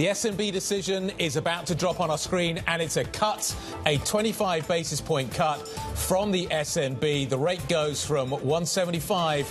The SNB decision is about to drop on our screen, and it's a cut, a 25 basis point cut from the SNB. The rate goes from 175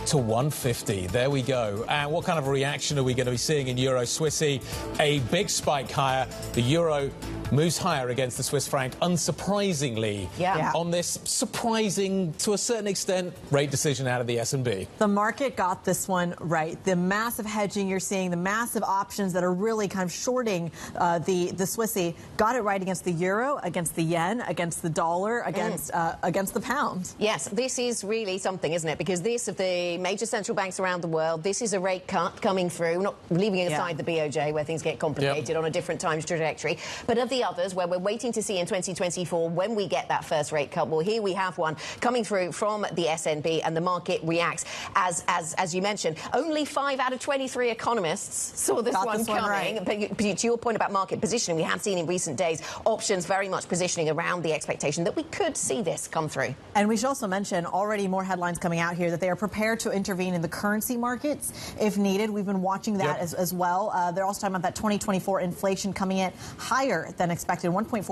to 150. There we go. And what kind of a reaction are we going to be seeing in Euro Swissy? A big spike higher. The euro moves higher against the Swiss franc, unsurprisingly, on this surprising, to a certain extent, rate decision out of the SNB. The market got this one right. The massive hedging you're seeing, the massive options that are really kind of shorting the Swissy, got it right against the euro, against the yen, against the dollar, against the pound. Yes, this is really something, isn't it? Because this, of the major central banks around the world, this is a rate cut coming through, not leaving aside the BOJ, where things get complicated on a different time trajectory, but of the others, where we're waiting to see in 2024 when we get that first rate cut. Well, here we have one coming through from the SNB, and the market reacts as you mentioned. Only 5 out of 23 economists saw this one coming. Right. But to your point about market positioning, we have seen in recent days options very much positioning around the expectation that we could see this come through. And we should also mention already more headlines coming out here that they are prepared to intervene in the currency markets if needed. We've been watching that as well. They're also talking about that 2024 inflation coming in higher than expected, 1.4%,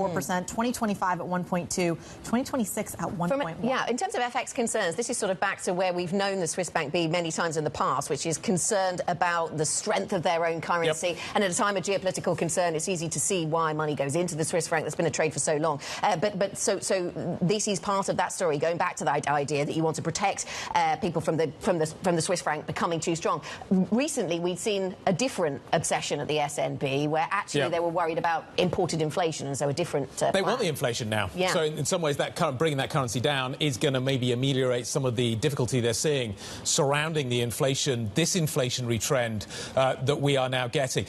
2025 at 1.2, 2026 at 1.1. Yeah, in terms of FX concerns, this is sort of back to where we've known the Swiss bank be many times in the past, which is concerned about the strength of their own currency. And at a time of geopolitical concern, it's easy to see why money goes into the Swiss franc. That's been a trade for so long. So this is part of that story, going back to that idea that you want to protect people from the Swiss franc becoming too strong. Recently, we'd seen a different obsession at the SNB, where actually they were worried about imported inflation, and so a different they want the inflation now. So in some ways, that bringing that currency down is going to maybe ameliorate some of the difficulty they're seeing surrounding the inflation, disinflationary trend that we are now getting.